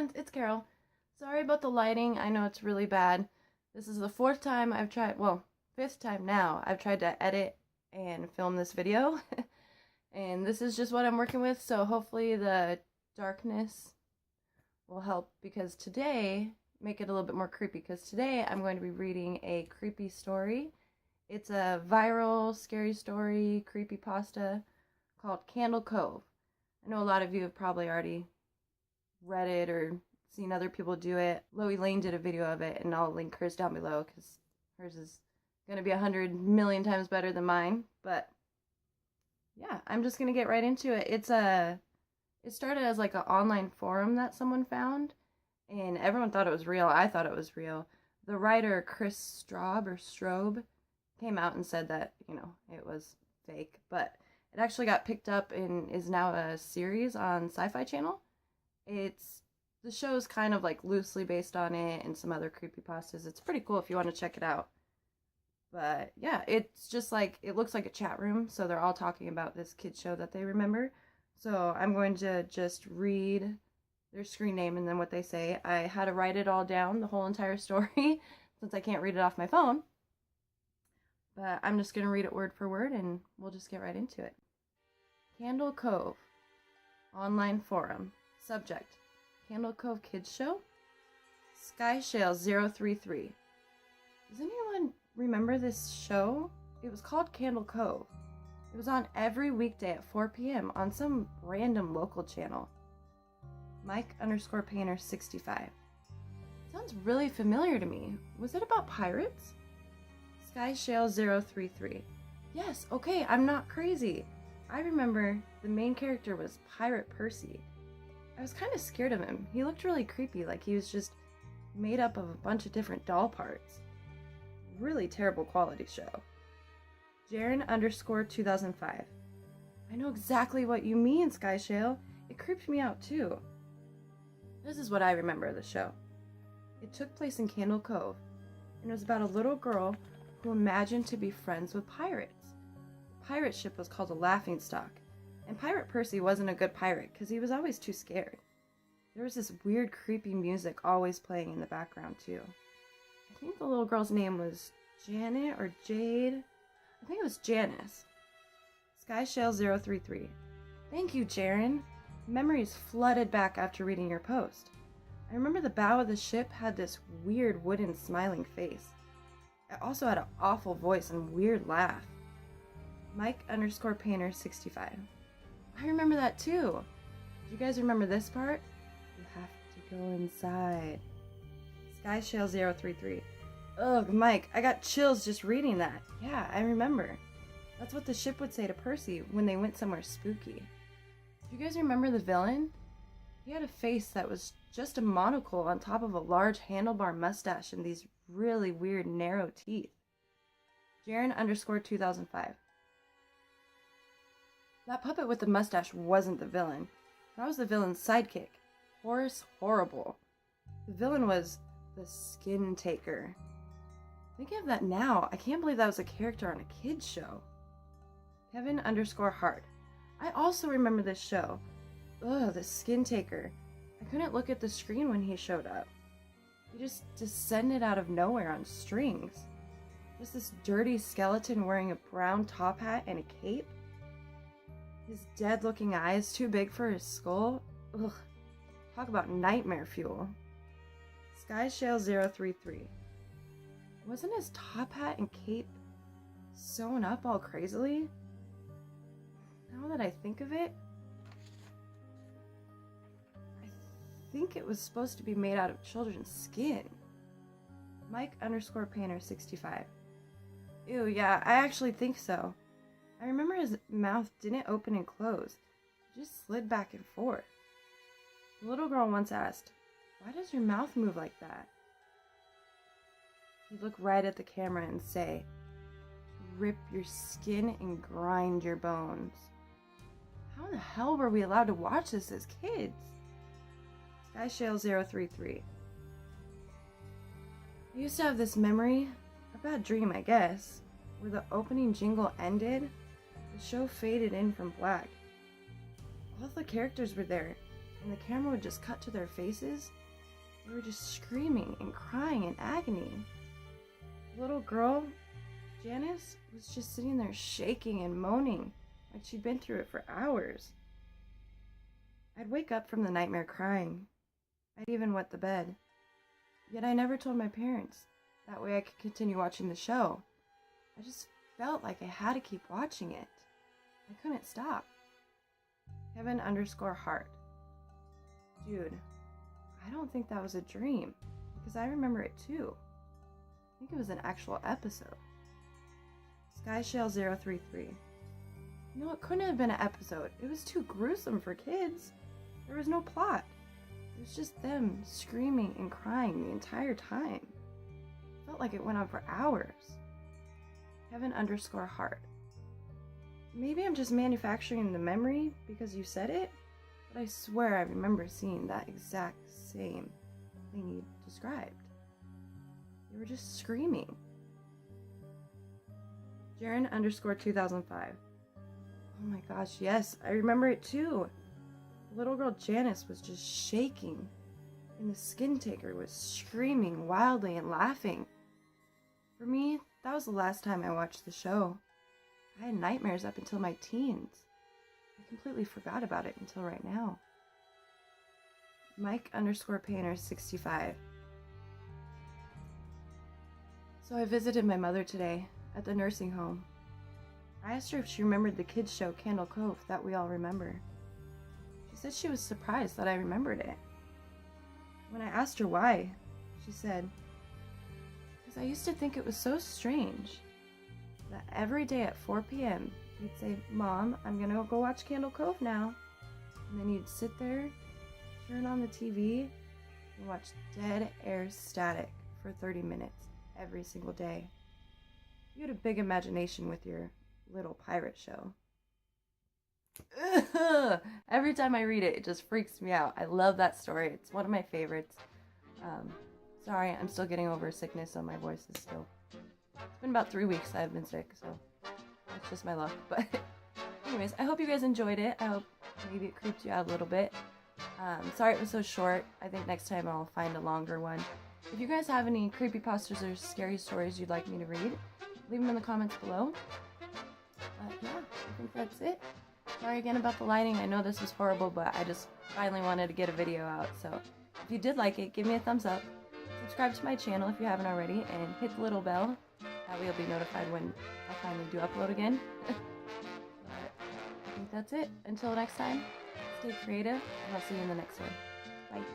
friends, it's Carol. Sorry about the lighting, I know it's really bad. This is the fourth time I've tried, well, fifth time now, I've tried to edit and film this video. And this is just what I'm working with, so hopefully the darkness will help because today, make it a little bit more creepy, because today I'm going to be reading a creepy story. It's a viral, scary story, creepypasta called Candle Cove. I know a lot of you have probably already read it or seen other people do it. Loey Lane did a video of it, and I'll link hers down below because hers is going to be 100 million times better than mine. But yeah, I'm just going to get right into it. It started as like an online forum that someone found, and everyone thought it was real. I thought it was real. The writer, Chris Strobe, came out and said that, it was fake, but it actually got picked up and is now a series on Sci-Fi Channel. The show's kind of like loosely based on it and some other creepypastas. It's pretty cool if you want to check it out. But yeah, it's just like, it looks like a chat room, so they're all talking about this kid show that they remember. So I'm going to just read their screen name and then what they say. I had to write it all down, the whole entire story, since I can't read it off my phone. But I'm just going to read it word for word and we'll just get right into it. Candle Cove, online forum. Subject, Candle Cove Kids Show. Skyshale033. Does anyone remember this show? It was called Candle Cove. It was on every weekday at 4 p.m. on some random local channel. Mike_Painter65. Sounds really familiar to me. Was it about pirates? Skyshale033. Yes, okay, I'm not crazy. I remember the main character was Pirate Percy. I was kind of scared of him. He looked really creepy, like he was just made up of a bunch of different doll parts. Really terrible quality show. Jaren_2005. I know exactly what you mean, Skyshale. It creeped me out too. This is what I remember of the show. It took place in Candle Cove, and it was about a little girl who imagined to be friends with pirates. The pirate ship was called a Laughingstock, and Pirate Percy wasn't a good pirate because he was always too scared. There was this weird, creepy music always playing in the background too. I think the little girl's name was Janet or Jade. I think it was Janice. Skyshale033. Thank you, Jaren. Memories flooded back after reading your post. I remember the bow of the ship had this weird wooden smiling face. It also had an awful voice and weird laugh. Mike_Painter65. I remember that too. Do you guys remember this part? You have to go inside. Skyshale033. Ugh, Mike, I got chills just reading that. Yeah, I remember. That's what the ship would say to Percy when they went somewhere spooky. Do you guys remember the villain? He had a face that was just a monocle on top of a large handlebar mustache and these really weird narrow teeth. Jaren_2005. That puppet with the mustache wasn't the villain. That was the villain's sidekick, Horace Horrible. The villain was the Skin Taker. Thinking of that now, I can't believe that was a character on a kid's show. Kevin_Hart. I also remember this show. Ugh, the Skin Taker. I couldn't look at the screen when he showed up. He just descended out of nowhere on strings. Just this dirty skeleton wearing a brown top hat and a cape. His dead-looking eyes too big for his skull. Ugh, talk about nightmare fuel. Skyshale033. Wasn't his top hat and cape sewn up all crazily? Now that I think of it, I think it was supposed to be made out of children's skin. Mike_Painter65. Ew, yeah, I actually think so. I remember his mouth didn't open and close. It just slid back and forth. The little girl once asked, "Why does your mouth move like that?" He'd look right at the camera and say, "Rip your skin and grind your bones." How in the hell were we allowed to watch this as kids? Skyshale033. I used to have this memory, a bad dream I guess, where the opening jingle ended, the show faded in from black. All the characters were there, and the camera would just cut to their faces. They were just screaming and crying in agony. The little girl, Janice, was just sitting there shaking and moaning like she'd been through it for hours. I'd wake up from the nightmare crying. I'd even wet the bed. Yet I never told my parents. That way I could continue watching the show. I just felt like I had to keep watching it. I couldn't stop. Kevin_Hart. Dude, I don't think that was a dream, because I remember it too. I think it was an actual episode. SkyShale033. No, it couldn't have been an episode. It was too gruesome for kids. There was no plot. It was just them screaming and crying the entire time. It felt like it went on for hours. Kevin_Hart. Maybe I'm just manufacturing the memory because you said it, but I swear I remember seeing that exact same thing you described. They were just screaming. Jaren_2005. Oh my gosh, yes, I remember it too. The little girl Janice was just shaking, and the skin taker was screaming wildly and laughing. For me, that was the last time I watched the show. I had nightmares up until my teens. I completely forgot about it until right now. Mike_Painter65. So I visited my mother today at the nursing home. I asked her if she remembered the kids show Candle Cove that we all remember. She said she was surprised that I remembered it. When I asked her why, she said, because I used to think it was so strange that every day at 4 p.m. you'd say, Mom, I'm gonna go watch Candle Cove now. And then you'd sit there, turn on the TV, and watch dead air static for 30 minutes every single day. You had a big imagination with your little pirate show. Ugh. Every time I read it, it just freaks me out. I love that story. It's one of my favorites. Sorry, I'm still getting over sickness, so my voice is still... It's been about 3 weeks I've been sick, so that's just my luck. But anyways, I hope you guys enjoyed it. I hope maybe it creeped you out a little bit. Sorry it was so short. I think next time I'll find a longer one. If you guys have any creepypastas or scary stories you'd like me to read, leave them in the comments below. Yeah, I think that's it. Sorry again about the lighting. I know this was horrible, but I just finally wanted to get a video out. So if you did like it, give me a thumbs up. Subscribe to my channel if you haven't already, and hit the little bell. That way you'll be notified when I finally do upload again. But I think that's it. Until next time, stay creative, and I'll see you in the next one. Bye.